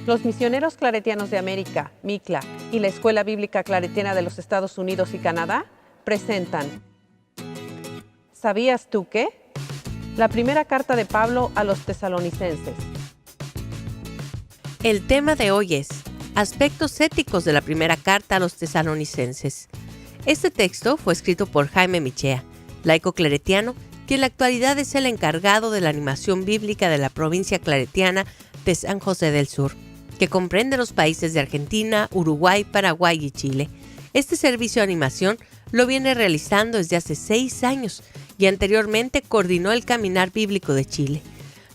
Los Misioneros Claretianos de América, MICLA, y la Escuela Bíblica Claretiana de los Estados Unidos y Canadá presentan ¿Sabías tú qué? La primera carta de Pablo a los tesalonicenses. El tema de hoy es aspectos éticos de la primera carta a los tesalonicenses. Este texto fue escrito por Jaime Michea, laico claretiano, que en la actualidad es el encargado de la animación bíblica de la provincia claretiana de San José del Sur, que comprende los países de Argentina, Uruguay, Paraguay y Chile. Este servicio de animación lo viene realizando desde hace 6 años y anteriormente coordinó el Caminar Bíblico de Chile.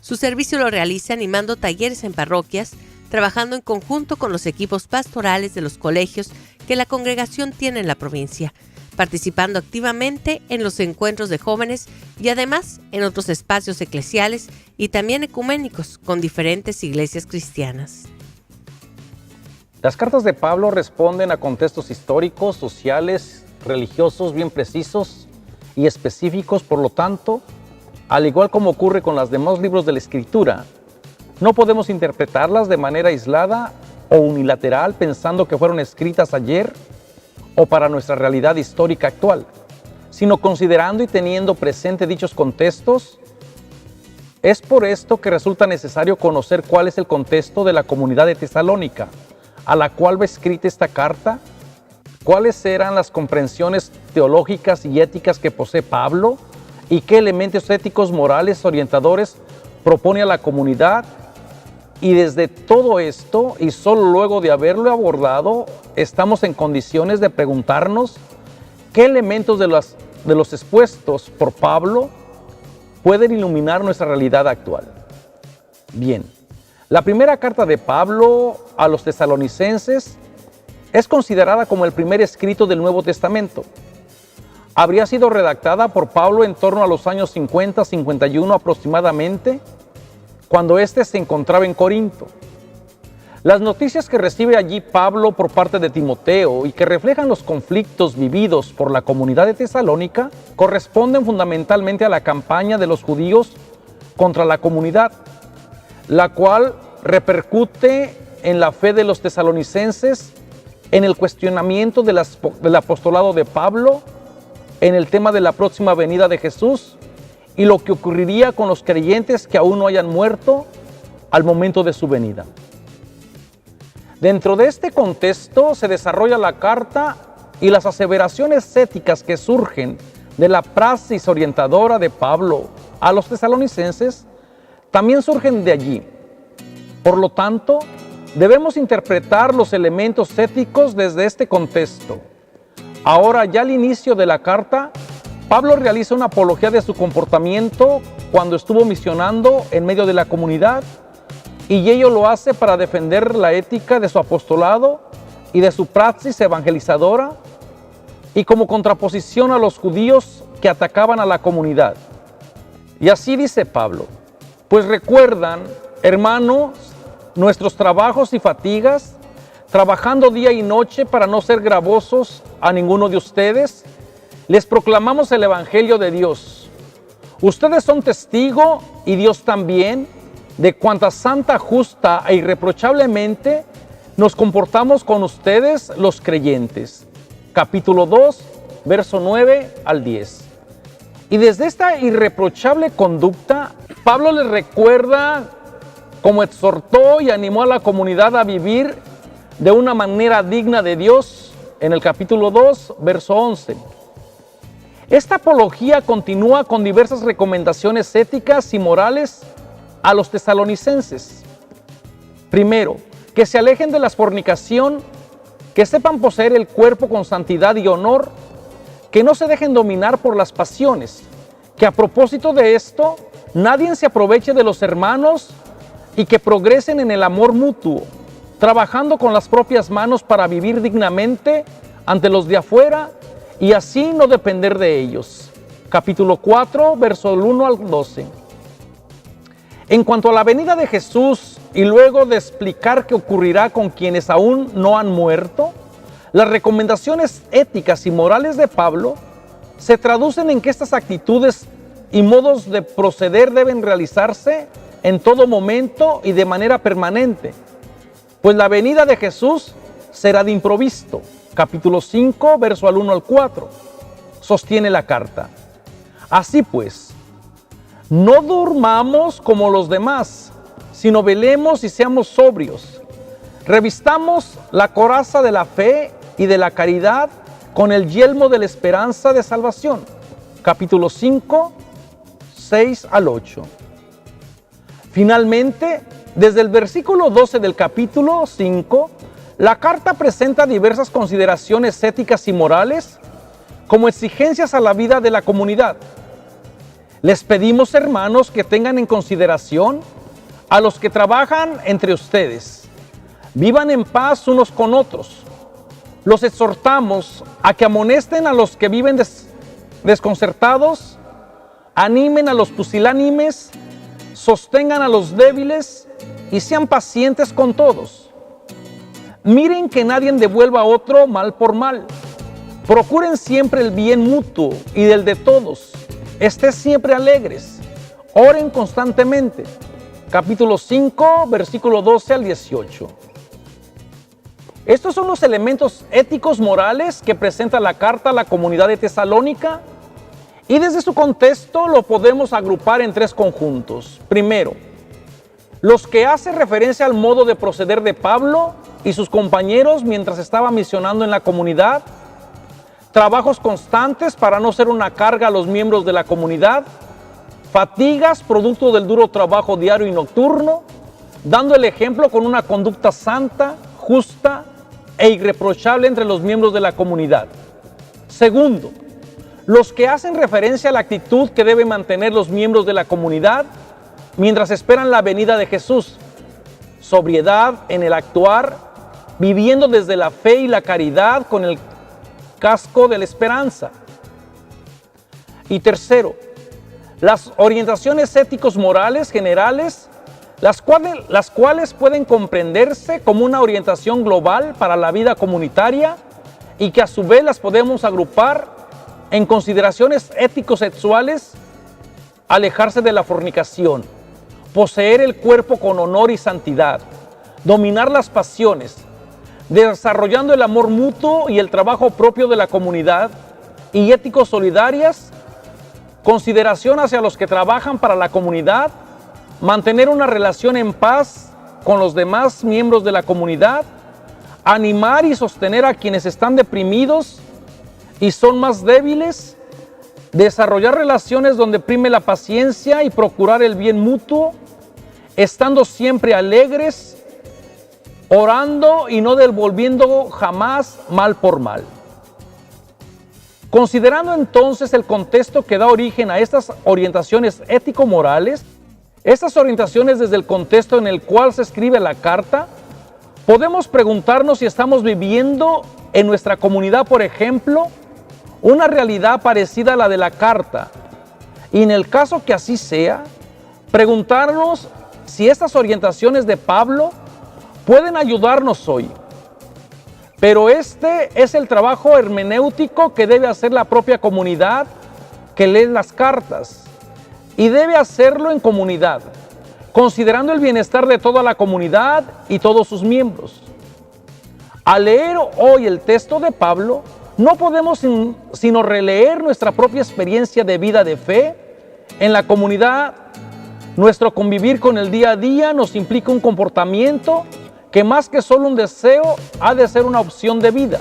Su servicio lo realiza animando talleres en parroquias, trabajando en conjunto con los equipos pastorales de los colegios que la congregación tiene en la provincia, participando activamente en los encuentros de jóvenes y además en otros espacios eclesiales y también ecuménicos con diferentes iglesias cristianas. Las cartas de Pablo responden a contextos históricos, sociales, religiosos bien precisos y específicos, por lo tanto, al igual como ocurre con los demás libros de la Escritura, no podemos interpretarlas de manera aislada o unilateral pensando que fueron escritas ayer o para nuestra realidad histórica actual, sino considerando y teniendo presente dichos contextos. Es por esto que resulta necesario conocer cuál es el contexto de la comunidad de Tesalónica, a la cual va escrita esta carta, cuáles eran las comprensiones teológicas y éticas que posee Pablo y qué elementos éticos, morales, orientadores propone a la comunidad. Y desde todo esto, y solo luego de haberlo abordado, estamos en condiciones de preguntarnos qué elementos de los expuestos por Pablo pueden iluminar nuestra realidad actual. Bien, la primera carta de Pablo a los tesalonicenses es considerada como el primer escrito del Nuevo Testamento. Habría sido redactada por Pablo en torno a los años 50-51 aproximadamente, cuando éste se encontraba en Corinto. Las noticias que recibe allí Pablo por parte de Timoteo y que reflejan los conflictos vividos por la comunidad de Tesalónica corresponden fundamentalmente a la campaña de los judíos contra la comunidad, la cual repercute en la fe de los tesalonicenses, en el cuestionamiento del apostolado de Pablo, en el tema de la próxima venida de Jesús y lo que ocurriría con los creyentes que aún no hayan muerto al momento de su venida. Dentro de este contexto se desarrolla la carta y las aseveraciones éticas que surgen de la praxis orientadora de Pablo a los tesalonicenses también surgen de allí. Por lo tanto, debemos interpretar los elementos éticos desde este contexto. Ahora, ya al inicio de la carta, Pablo realiza una apología de su comportamiento cuando estuvo misionando en medio de la comunidad, y ello lo hace para defender la ética de su apostolado y de su praxis evangelizadora, y como contraposición a los judíos que atacaban a la comunidad. Y así dice Pablo: pues recuerdan, hermanos, nuestros trabajos y fatigas, trabajando día y noche para no ser gravosos a ninguno de ustedes, les proclamamos el Evangelio de Dios. Ustedes son testigo, y Dios también, de cuánta santa, justa e irreprochablemente nos comportamos con ustedes los creyentes. Capítulo 2, verso 9 al 10. Y desde esta irreprochable conducta, Pablo les recuerda cómo exhortó y animó a la comunidad a vivir de una manera digna de Dios en el capítulo 2, verso 11. Esta apología continúa con diversas recomendaciones éticas y morales a los tesalonicenses. Primero, que se alejen de la fornicación, que sepan poseer el cuerpo con santidad y honor, que no se dejen dominar por las pasiones, que a propósito de esto, nadie se aproveche de los hermanos y que progresen en el amor mutuo, trabajando con las propias manos para vivir dignamente ante los de afuera y así no depender de ellos. Capítulo 4, verso 1 al 12. En cuanto a la venida de Jesús y luego de explicar qué ocurrirá con quienes aún no han muerto, las recomendaciones éticas y morales de Pablo se traducen en que estas actitudes y modos de proceder deben realizarse en todo momento y de manera permanente, pues la venida de Jesús será de improviso. Capítulo 5, verso al 1 al 4, sostiene la carta. Así pues, no durmamos como los demás, sino velemos y seamos sobrios. Revistamos la coraza de la fe y de la caridad con el yelmo de la esperanza de salvación. Capítulo 5, 6 al 8. Finalmente, desde el versículo 12 del capítulo 5, la carta presenta diversas consideraciones éticas y morales como exigencias a la vida de la comunidad. Les pedimos, hermanos, que tengan en consideración a los que trabajan entre ustedes. Vivan en paz unos con otros. Los exhortamos a que amonesten a los que viven desconcertados, animen a los pusilánimes, sostengan a los débiles y sean pacientes con todos. Miren que nadie devuelva a otro mal por mal. Procuren siempre el bien mutuo y del de todos. Estén siempre alegres. Oren constantemente. Capítulo 5, versículo 12 al 18. Estos son los elementos éticos morales que presenta la carta a la comunidad de Tesalónica, y desde su contexto lo podemos agrupar en tres conjuntos. Primero, los que hacen referencia al modo de proceder de Pablo y sus compañeros mientras estaba misionando en la comunidad, trabajos constantes para no ser una carga a los miembros de la comunidad, fatigas producto del duro trabajo diario y nocturno, dando el ejemplo con una conducta santa, justa e irreprochable entre los miembros de la comunidad. Segundo, los que hacen referencia a la actitud que deben mantener los miembros de la comunidad mientras esperan la venida de Jesús. Sobriedad en el actuar, viviendo desde la fe y la caridad con el casco de la esperanza. Y tercero, las orientaciones éticos morales generales, las cuales pueden comprenderse como una orientación global para la vida comunitaria y que a su vez las podemos agrupar en consideraciones ético-sexuales: alejarse de la fornicación, poseer el cuerpo con honor y santidad, dominar las pasiones, desarrollando el amor mutuo y el trabajo propio de la comunidad, y éticos solidarias, consideración hacia los que trabajan para la comunidad, mantener una relación en paz con los demás miembros de la comunidad, animar y sostener a quienes están deprimidos y son más débiles, desarrollar relaciones donde prime la paciencia y procurar el bien mutuo, estando siempre alegres, orando y no devolviendo jamás mal por mal. Considerando entonces el contexto que da origen a estas orientaciones ético-morales, estas orientaciones desde el contexto en el cual se escribe la carta, podemos preguntarnos si estamos viviendo en nuestra comunidad, por ejemplo, una realidad parecida a la de la carta, y en el caso que así sea, preguntarnos si estas orientaciones de Pablo pueden ayudarnos hoy. Pero este es el trabajo hermenéutico que debe hacer la propia comunidad que lee las cartas, y debe hacerlo en comunidad, considerando el bienestar de toda la comunidad y todos sus miembros. Al leer hoy el texto de Pablo, no podemos sino releer nuestra propia experiencia de vida de fe en la comunidad. Nuestro convivir con el día a día nos implica un comportamiento que más que solo un deseo, ha de ser una opción de vida.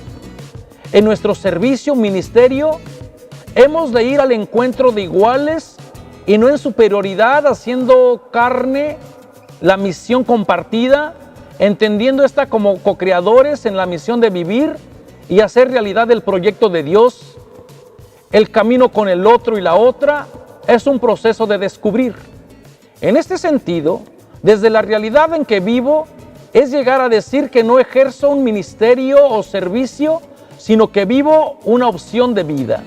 En nuestro servicio, ministerio, hemos de ir al encuentro de iguales y no en superioridad, haciendo carne la misión compartida, entendiendo esta como co-creadores en la misión de vivir y hacer realidad el proyecto de Dios. El camino con el otro y la otra es un proceso de descubrir. En este sentido, desde la realidad en que vivo, es llegar a decir que no ejerzo un ministerio o servicio, sino que vivo una opción de vida.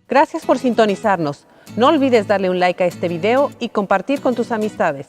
Gracias por sintonizarnos. No olvides darle un like a este video y compartir con tus amistades.